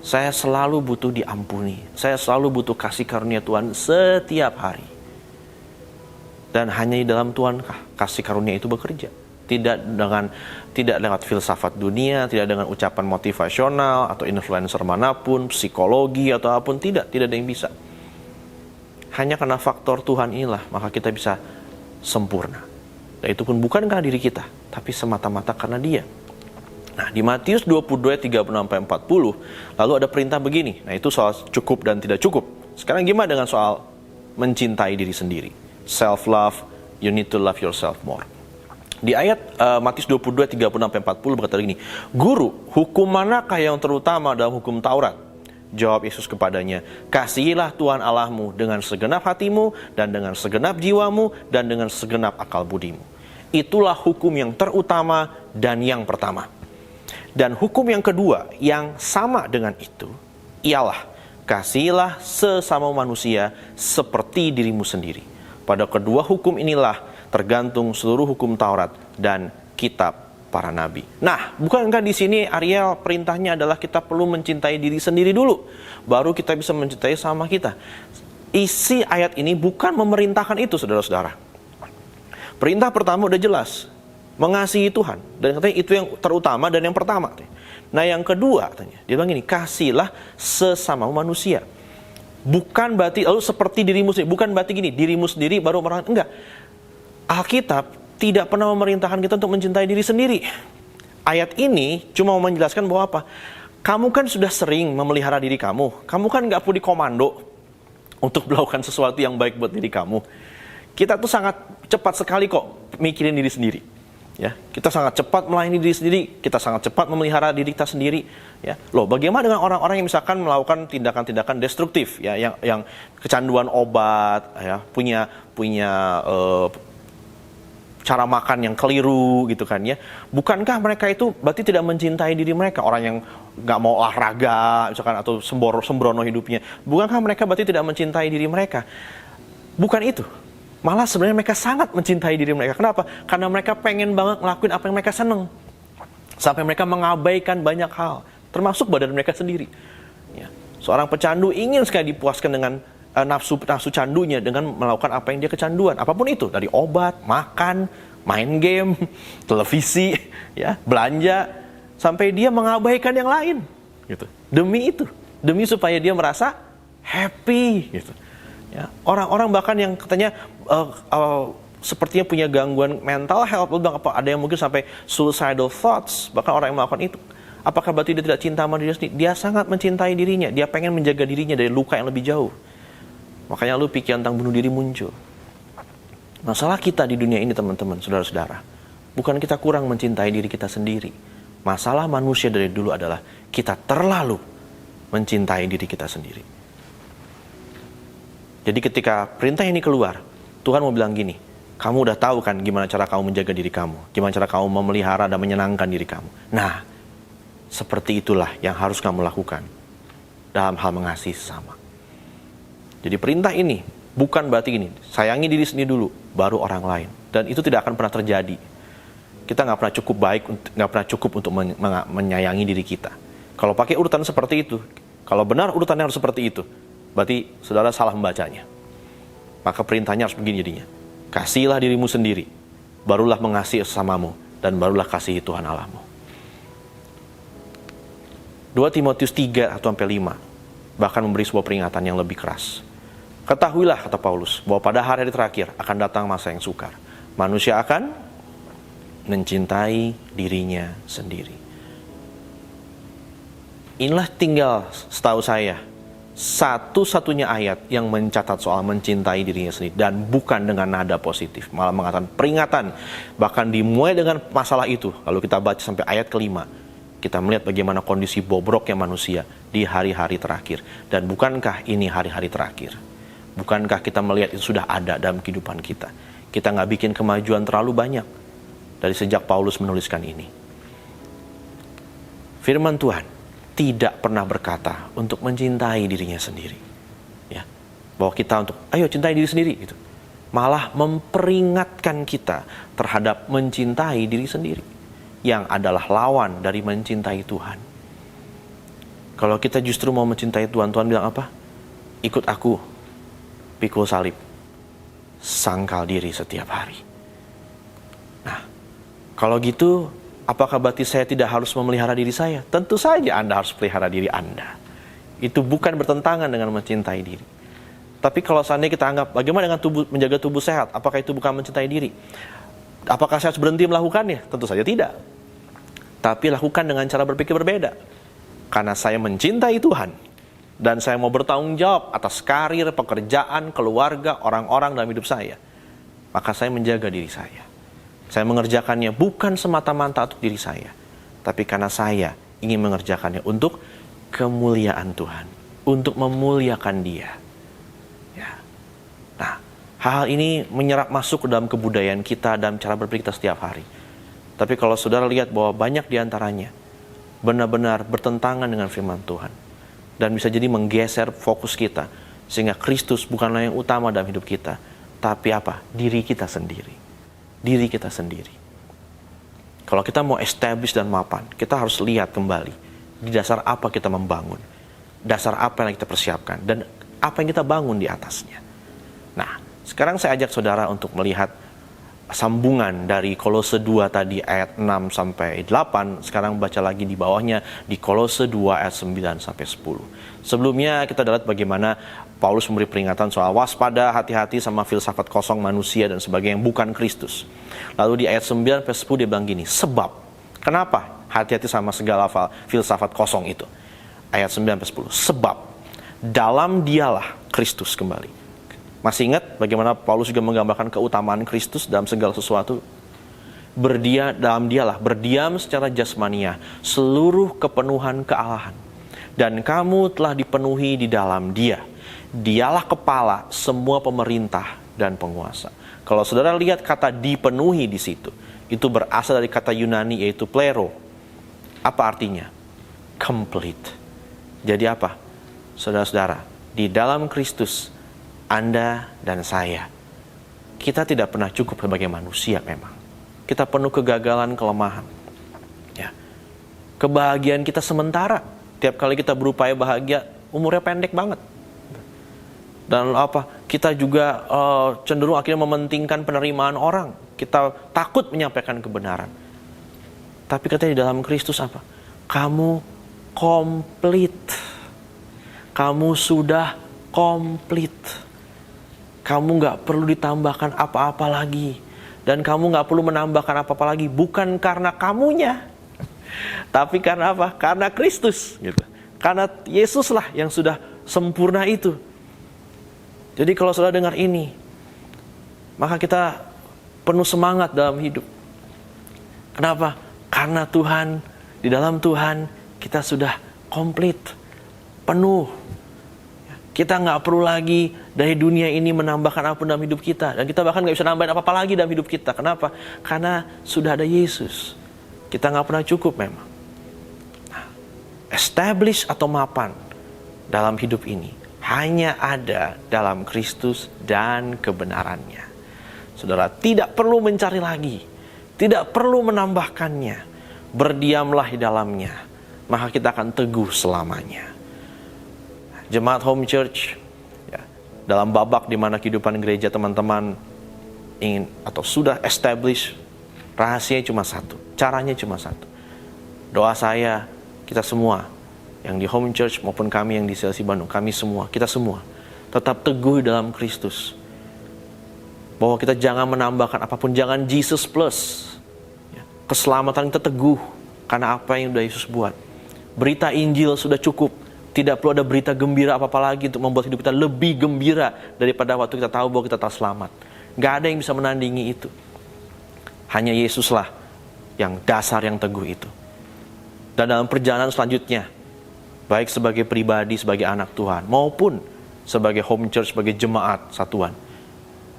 Speaker 2: Saya selalu butuh diampuni. Saya selalu butuh kasih karunia Tuhan setiap hari. Dan hanya di dalam Tuhan kasih karunia itu bekerja. Tidak lewat filsafat dunia, tidak dengan ucapan motivasional atau influencer manapun, psikologi atau apapun, tidak ada yang bisa. Hanya karena faktor Tuhan inilah maka kita bisa sempurna. Dan itu pun bukan karena diri kita, tapi semata-mata karena Dia. Nah, di Matius 22 36-40 lalu ada perintah begini. Nah, itu soal cukup dan tidak cukup. Sekarang gimana dengan soal mencintai diri sendiri? Self love, you need to love yourself more. Di ayat Matius 22, 36-40 berkata begini, Guru, hukum manakah yang terutama dalam hukum Taurat? Jawab Yesus kepadanya, kasihilah Tuhan Allahmu dengan segenap hatimu, dan dengan segenap jiwamu, dan dengan segenap akal budimu. Itulah hukum yang terutama dan yang pertama. Dan hukum yang kedua yang sama dengan itu, ialah kasihilah sesama manusia seperti dirimu sendiri. Pada kedua hukum inilah tergantung seluruh hukum Taurat dan kitab para nabi. Nah, bukankah di sini Ariel perintahnya adalah kita perlu mencintai diri sendiri dulu, baru kita bisa mencintai sama kita. Isi ayat ini bukan memerintahkan itu, saudara-saudara. Perintah pertama udah jelas. mengasihi Tuhan. Dan katanya itu yang terutama dan yang pertama. Nah yang kedua katanya, dia bilang gini, kasihlah sesama manusia. Bukan berarti, lalu seperti dirimu sendiri, bukan berarti gini, dirimu sendiri baru orang, enggak. Alkitab tidak pernah memerintahkan kita untuk mencintai diri sendiri. Ayat ini cuma mau menjelaskan bahwa apa? Kamu kan sudah sering memelihara diri kamu. Kamu kan nggak perlu dikomando untuk melakukan sesuatu yang baik buat diri kamu. Kita tuh sangat cepat sekali kok mikirin diri sendiri. Ya, kita sangat cepat melayani diri sendiri, kita sangat cepat memelihara diri kita sendiri. Ya, loh, bagaimana dengan orang-orang yang misalkan melakukan tindakan-tindakan destruktif, ya, yang kecanduan obat, ya, punya cara makan yang keliru, gitu kan ya? Bukankah mereka itu berarti tidak mencintai diri mereka? Orang yang nggak mau olahraga, misalkan, atau sembrono hidupnya, bukankah mereka berarti tidak mencintai diri mereka? Bukan itu. Malah sebenarnya mereka sangat mencintai diri mereka. Kenapa? Karena mereka pengen banget ngelakuin apa yang mereka seneng. Sampai mereka mengabaikan banyak hal, termasuk badan mereka sendiri. Ya. Seorang pecandu ingin sekali dipuaskan dengan nafsu candunya dengan melakukan apa yang dia kecanduan. Apapun itu, dari obat, makan, main game, televisi, ya, belanja, sampai dia mengabaikan yang lain. Gitu. Demi itu. Demi supaya dia merasa happy. Gitu. Ya, orang-orang bahkan yang katanya sepertinya punya gangguan mental health, ada yang mungkin sampai suicidal thoughts, bahkan orang yang melakukan itu. Apakah berarti dia tidak cinta sama dirinya sendiri? Dia sangat mencintai dirinya, dia pengen menjaga dirinya dari luka yang lebih jauh. Makanya lalu pikiran tentang bunuh diri muncul. Masalah kita di dunia ini, teman-teman, saudara-saudara, bukan kita kurang mencintai diri kita sendiri. Masalah manusia dari dulu adalah kita terlalu mencintai diri kita sendiri. Jadi ketika perintah ini keluar, Tuhan mau bilang gini, kamu udah tahu kan gimana cara kamu menjaga diri kamu, gimana cara kamu memelihara dan menyenangkan diri kamu. Nah, seperti itulah yang harus kamu lakukan dalam hal mengasihi sesama. Jadi perintah ini bukan berarti gini, sayangi diri sendiri dulu, baru orang lain. Dan itu tidak akan pernah terjadi. Kita nggak pernah cukup baik, nggak pernah cukup untuk menyayangi diri kita. Kalau pakai urutan seperti itu, kalau benar urutannya harus seperti itu, berarti saudara salah membacanya. Maka perintahnya harus begini jadinya. Kasihilah dirimu sendiri, barulah mengasihi sesamamu, dan barulah kasihi Tuhan Allahmu. 2 Timotius 3:1-5 bahkan memberi sebuah peringatan yang lebih keras. Ketahuilah, kata Paulus, bahwa pada hari terakhir akan datang masa yang sukar. Manusia akan mencintai dirinya sendiri. Inilah tinggal setahu saya satu-satunya ayat yang mencatat soal mencintai dirinya sendiri, dan bukan dengan nada positif, malah mengatakan peringatan. Bahkan dimulai dengan masalah itu, lalu kita baca sampai ayat ke-5, kita melihat bagaimana kondisi bobroknya manusia di hari-hari terakhir. Dan bukankah ini hari-hari terakhir? Bukankah kita melihat itu sudah ada dalam kehidupan kita? Kita nggak bikin kemajuan terlalu banyak dari sejak Paulus menuliskan ini. Firman Tuhan tidak pernah berkata untuk mencintai dirinya sendiri, ya, bahwa kita untuk ayo cintai diri sendiri gitu. Malah memperingatkan kita terhadap mencintai diri sendiri, yang adalah lawan dari mencintai Tuhan. Kalau kita justru mau mencintai Tuhan, Tuhan bilang apa? Ikut aku, pikul salib, sangkal diri setiap hari. Nah, kalau gitu, apakah berarti saya tidak harus memelihara diri saya? Tentu saja Anda harus pelihara diri Anda. Itu bukan bertentangan dengan mencintai diri. Tapi kalau seandainya kita anggap, bagaimana dengan menjaga tubuh sehat? Apakah itu bukan mencintai diri? Apakah saya harus berhenti melakukannya? Tentu saja tidak. Tapi lakukan dengan cara berpikir berbeda. Karena saya mencintai Tuhan, dan saya mau bertanggung jawab atas karir, pekerjaan, keluarga, orang-orang dalam hidup saya, maka saya menjaga diri saya. Saya mengerjakannya bukan semata-mata untuk diri saya, tapi karena saya ingin mengerjakannya untuk kemuliaan Tuhan, untuk memuliakan Dia. Ya. Nah, hal ini menyerap masuk ke dalam kebudayaan kita dan cara berpikir kita setiap hari. Tapi kalau saudara lihat bahwa banyak diantaranya benar-benar bertentangan dengan firman Tuhan, dan bisa jadi menggeser fokus kita, sehingga Kristus bukanlah yang utama dalam hidup kita, tapi apa? Diri kita sendiri. Diri kita sendiri. Kalau kita mau establish dan mapan, kita harus lihat kembali di dasar apa kita membangun, dasar apa yang kita persiapkan, dan apa yang kita bangun di atasnya. Nah, sekarang saya ajak saudara untuk melihat sambungan dari Kolose 2 tadi ayat 6 sampai 8, sekarang baca lagi di bawahnya di Kolose 2 ayat 9 sampai 10. Sebelumnya kita lihat bagaimana Paulus memberi peringatan soal waspada, hati-hati sama filsafat kosong manusia dan sebagainya yang bukan Kristus. Lalu di ayat 9 sampai 10 dia bilang gini, sebab, kenapa hati-hati sama segala filsafat kosong itu? Ayat 9 sampai 10, sebab dalam dialah Kristus kembali. Masih ingat bagaimana Paulus juga menggambarkan keutamaan Kristus dalam segala sesuatu? Dalam dialah, berdiam secara jasmania, seluruh kepenuhan kealahan. Dan kamu telah dipenuhi di dalam dia. Dialah kepala semua pemerintah dan penguasa. Kalau saudara lihat kata dipenuhi di situ, itu berasal dari kata Yunani yaitu plero. Apa artinya? Complete. Jadi apa? Saudara-saudara, di dalam Kristus, Anda dan saya, kita tidak pernah cukup sebagai manusia memang. Kita penuh kegagalan, kelemahan. Ya. Kebahagiaan kita sementara. Tiap kali kita berupaya bahagia, umurnya pendek banget. Dan kita juga cenderung akhirnya mementingkan penerimaan orang. Kita takut menyampaikan kebenaran. Tapi katanya di dalam Kristus apa? Kamu komplit. Kamu sudah komplit. Kamu gak perlu ditambahkan apa-apa lagi. Dan kamu gak perlu menambahkan apa-apa lagi. Bukan karena kamunya. Tapi karena apa? Karena Kristus. Gitu. Karena Yesuslah yang sudah sempurna itu. Jadi kalau saudara dengar ini, maka kita penuh semangat dalam hidup. Kenapa? Karena Tuhan, di dalam Tuhan kita sudah komplit. Penuh. Kita nggak perlu lagi dari dunia ini menambahkan apapun dalam hidup kita. Dan kita bahkan nggak bisa nambahin apa-apa lagi dalam hidup kita. Kenapa? Karena sudah ada Yesus. Kita nggak pernah cukup memang. Nah, establish atau mapan dalam hidup ini hanya ada dalam Kristus dan kebenarannya. Saudara tidak perlu mencari lagi. Tidak perlu menambahkannya. Berdiamlah di dalamnya. Maka kita akan teguh selamanya. Jemaat Home Church, ya, dalam babak di mana kehidupan gereja teman-teman ingin atau sudah establish, rahasianya cuma satu, caranya cuma satu. Doa saya, kita semua yang di Home Church maupun kami yang di CLC Bandung, kita semua tetap teguh dalam Kristus. Bahwa kita jangan menambahkan apapun, jangan Jesus plus. Ya, keselamatan kita teguh karena apa yang sudah Yesus buat. Berita Injil sudah cukup. Tidak perlu ada berita gembira apa-apa lagi untuk membuat hidup kita lebih gembira daripada waktu kita tahu bahwa kita telah selamat. Gak ada yang bisa menandingi itu. Hanya Yesuslah yang dasar yang teguh itu. Dan dalam perjalanan selanjutnya, baik sebagai pribadi, sebagai anak Tuhan, maupun sebagai home church, sebagai jemaat satuan,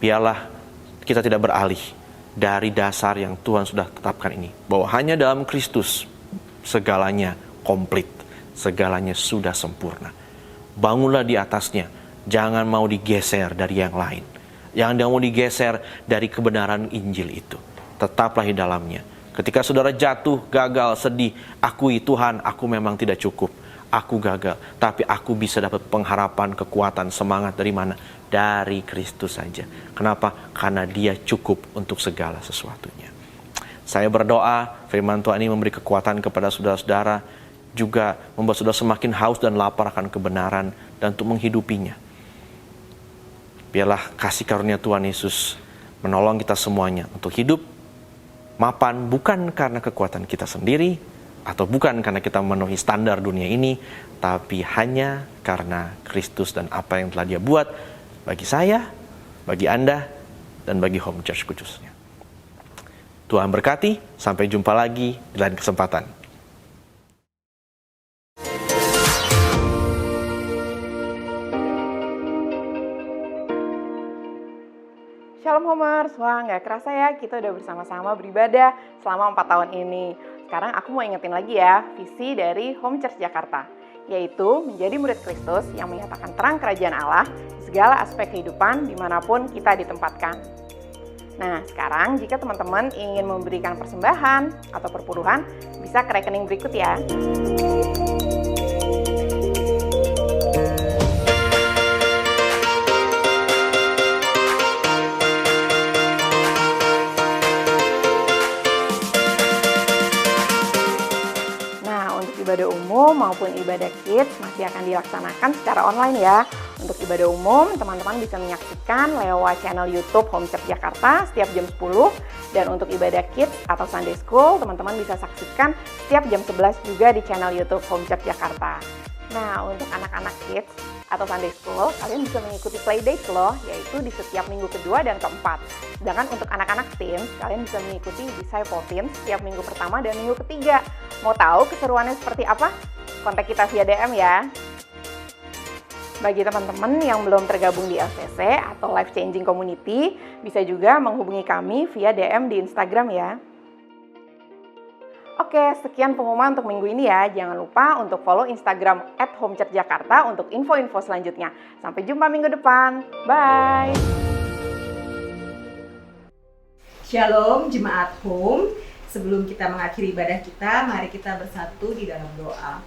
Speaker 2: biarlah kita tidak beralih dari dasar yang Tuhan sudah tetapkan ini. Bahwa hanya dalam Kristus segalanya komplit. Segalanya sudah sempurna. Bangunlah di atasnya. Jangan mau digeser dari yang lain. Jangan mau digeser dari kebenaran Injil itu. Tetaplah di dalamnya. Ketika saudara jatuh, gagal, sedih, akui Tuhan, aku memang tidak cukup. Aku gagal. Tapi aku bisa dapat pengharapan, kekuatan, semangat dari mana? Dari Kristus saja. Kenapa? Karena Dia cukup untuk segala sesuatunya. Saya berdoa, firman Tuhan ini memberi kekuatan kepada saudara-saudara, juga membuat saudara semakin haus dan lapar akan kebenaran dan untuk menghidupinya. Biarlah kasih karunia Tuhan Yesus menolong kita semuanya untuk hidup mapan bukan karena kekuatan kita sendiri atau bukan karena kita memenuhi standar dunia ini, tapi hanya karena Kristus dan apa yang telah Dia buat bagi saya, bagi Anda, dan bagi Home Church khususnya. Tuhan berkati, sampai jumpa lagi di lain kesempatan.
Speaker 3: Shalom Homers, wah nggak kerasa ya kita udah bersama-sama beribadah selama 4 tahun ini. Sekarang aku mau ingetin lagi ya visi dari Home Church Jakarta, yaitu menjadi murid Kristus yang menyatakan terang kerajaan Allah di segala aspek kehidupan dimanapun kita ditempatkan. Nah sekarang jika teman-teman ingin memberikan persembahan atau perpuluhan, bisa ke rekening berikut ya. maupun ibadah kids masih akan dilaksanakan secara online ya. Untuk ibadah umum, teman-teman bisa menyaksikan lewat channel YouTube Home Church Jakarta setiap jam 10. Dan untuk ibadah kids atau Sunday School, teman-teman bisa saksikan setiap jam 11 juga di channel YouTube Home Church Jakarta. Nah, untuk anak-anak kids atau Sunday School, kalian bisa mengikuti Playdates loh, yaitu di setiap minggu kedua dan keempat. Sedangkan untuk anak-anak teens, kalian bisa mengikuti Disciple Teens setiap minggu pertama dan minggu ketiga. Mau tahu keseruannya seperti apa? Kontak kita via DM ya. Bagi teman-teman yang belum tergabung di LCC atau Life Changing Community, bisa juga menghubungi kami via DM di Instagram ya. Oke, sekian pengumuman untuk minggu ini ya. Jangan lupa untuk follow Instagram @homechurchjakarta untuk info-info selanjutnya. Sampai jumpa minggu depan. Bye!
Speaker 4: Shalom Jemaat Home. Sebelum kita mengakhiri ibadah kita, mari kita bersatu di dalam doa.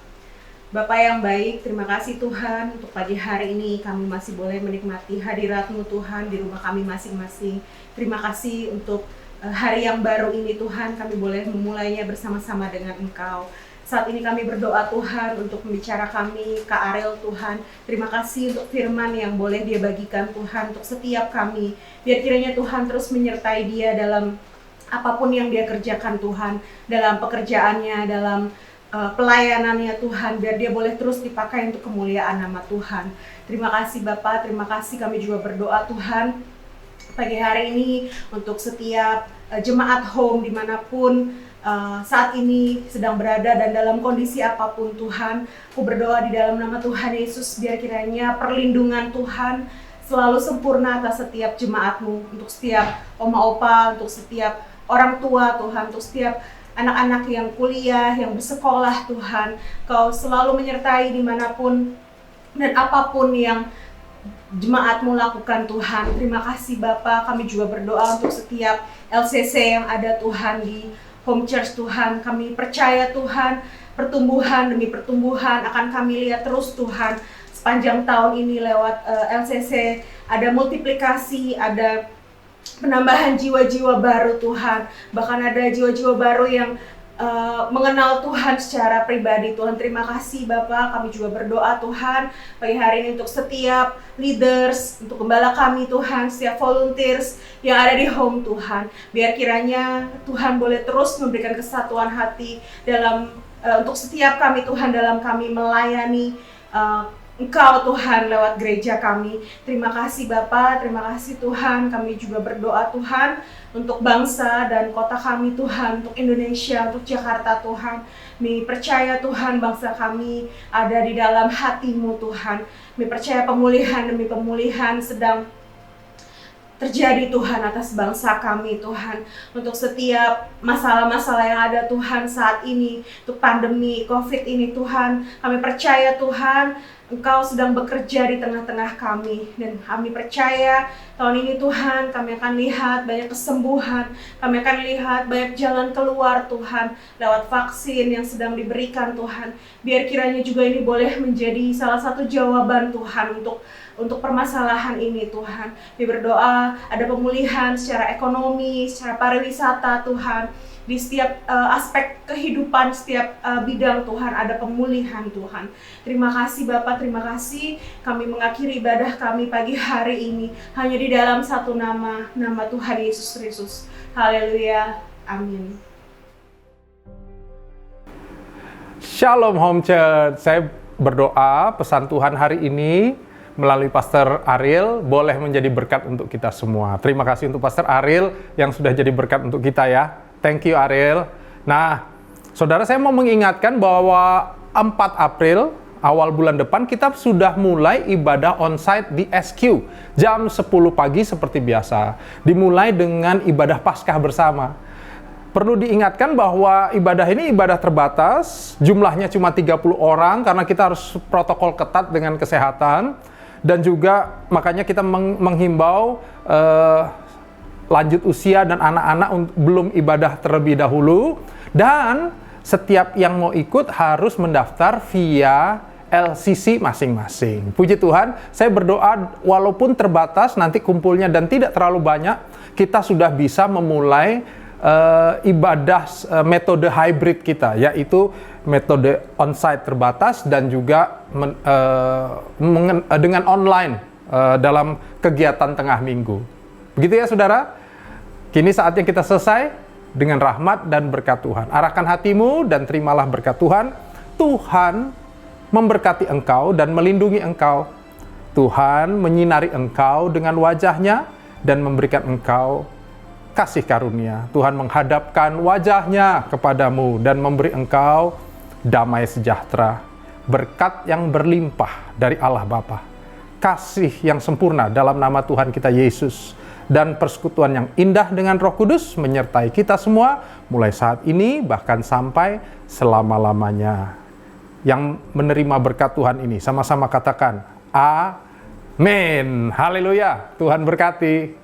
Speaker 4: Bapa yang baik, terima kasih Tuhan untuk pagi hari ini kami masih boleh menikmati hadirat-Mu Tuhan di rumah kami masing-masing. Terima kasih untuk hari yang baru ini Tuhan, kami boleh memulainya bersama-sama dengan Engkau. Saat ini kami berdoa Tuhan untuk pembicara kami, Kak Ariel Tuhan. Terima kasih untuk firman yang boleh Dia bagikan Tuhan untuk setiap kami. Biar kiranya Tuhan terus menyertai dia dalam apapun yang dia kerjakan Tuhan, dalam pekerjaannya, dalam pelayanannya Tuhan, biar dia boleh terus dipakai untuk kemuliaan nama Tuhan. Terima kasih Bapak, terima kasih kami juga berdoa Tuhan pagi hari ini untuk setiap jemaat home dimanapun saat ini sedang berada dan dalam kondisi apapun Tuhan. Aku berdoa di dalam nama Tuhan Yesus, biar kiranya perlindungan Tuhan selalu sempurna atas setiap jemaat-Mu, untuk setiap oma opa, untuk setiap orang tua Tuhan, untuk setiap anak-anak yang kuliah, yang bersekolah Tuhan. Kau selalu menyertai dimanapun dan apapun yang jemaat-Mu lakukan Tuhan. Terima kasih Bapa. Kami juga berdoa untuk setiap LCC yang ada Tuhan di Home Church Tuhan. Kami percaya Tuhan, pertumbuhan demi pertumbuhan akan kami lihat terus Tuhan. Sepanjang tahun ini lewat LCC ada multiplikasi, ada penambahan jiwa-jiwa baru Tuhan. Bahkan ada jiwa-jiwa baru yang mengenal Tuhan secara pribadi Tuhan. Terima kasih Bapak. Kami juga berdoa Tuhan pagi hari ini untuk setiap leaders, untuk gembala kami Tuhan, setiap volunteers yang ada di home Tuhan. Biar kiranya Tuhan boleh terus memberikan kesatuan hati dalam untuk setiap kami Tuhan, dalam kami melayani Engkau Tuhan lewat gereja kami. Terima kasih Bapa, terima kasih Tuhan. Kami juga berdoa Tuhan untuk bangsa dan kota kami Tuhan, untuk Indonesia, untuk Jakarta Tuhan. Kami percaya Tuhan bangsa kami ada di dalam hati-Mu Tuhan. Kami percaya pemulihan demi pemulihan sedang terjadi Tuhan atas bangsa kami Tuhan. Untuk setiap masalah-masalah yang ada Tuhan saat ini, untuk pandemi COVID ini Tuhan, kami percaya Tuhan Engkau sedang bekerja di tengah-tengah kami. Dan kami percaya tahun ini Tuhan kami akan lihat banyak kesembuhan, kami akan lihat banyak jalan keluar Tuhan lewat vaksin yang sedang diberikan Tuhan. Biar kiranya juga ini boleh menjadi salah satu jawaban Tuhan untuk permasalahan ini Tuhan. Kami berdoa ada pemulihan secara ekonomi, secara pariwisata Tuhan. Di setiap aspek kehidupan, setiap bidang Tuhan ada pemulihan Tuhan. Terima kasih Bapak, terima kasih. Kami mengakhiri ibadah kami pagi hari ini hanya di dalam satu nama, nama Tuhan Yesus Kristus. Haleluya, amin.
Speaker 5: Shalom Home Church. Saya berdoa pesan Tuhan hari ini melalui Pastor Ariel boleh menjadi berkat untuk kita semua. Terima kasih untuk Pastor Ariel yang sudah jadi berkat untuk kita ya. Thank you Ariel. Nah, saudara, saya mau mengingatkan bahwa 4 April, awal bulan depan, kita sudah mulai ibadah onsite di SQ. Jam 10 pagi seperti biasa. Dimulai dengan ibadah Paskah bersama. Perlu diingatkan bahwa ibadah ini ibadah terbatas, jumlahnya cuma 30 orang karena kita harus protokol ketat dengan kesehatan. Dan juga makanya kita menghimbau lanjut usia dan anak-anak belum ibadah terlebih dahulu, dan setiap yang mau ikut harus mendaftar via LCC masing-masing. Puji Tuhan, saya berdoa walaupun terbatas nanti kumpulnya dan tidak terlalu banyak, kita sudah bisa memulai ibadah metode hybrid kita, yaitu metode onsite terbatas dan juga dengan online dalam kegiatan tengah minggu. Begitu ya saudara? Kini saatnya kita selesai dengan rahmat dan berkat Tuhan. Arahkan hatimu dan terimalah berkat Tuhan. Tuhan memberkati engkau dan melindungi engkau. Tuhan menyinari engkau dengan wajah-Nya dan memberikan engkau kasih karunia. Tuhan menghadapkan wajah-Nya kepadamu dan memberi engkau damai sejahtera. Berkat yang berlimpah dari Allah Bapa. Kasih yang sempurna dalam nama Tuhan kita Yesus. Dan persekutuan yang indah dengan Roh Kudus menyertai kita semua mulai saat ini bahkan sampai selama-lamanya. Yang menerima berkat Tuhan ini sama-sama katakan amin. Haleluya. Tuhan berkati.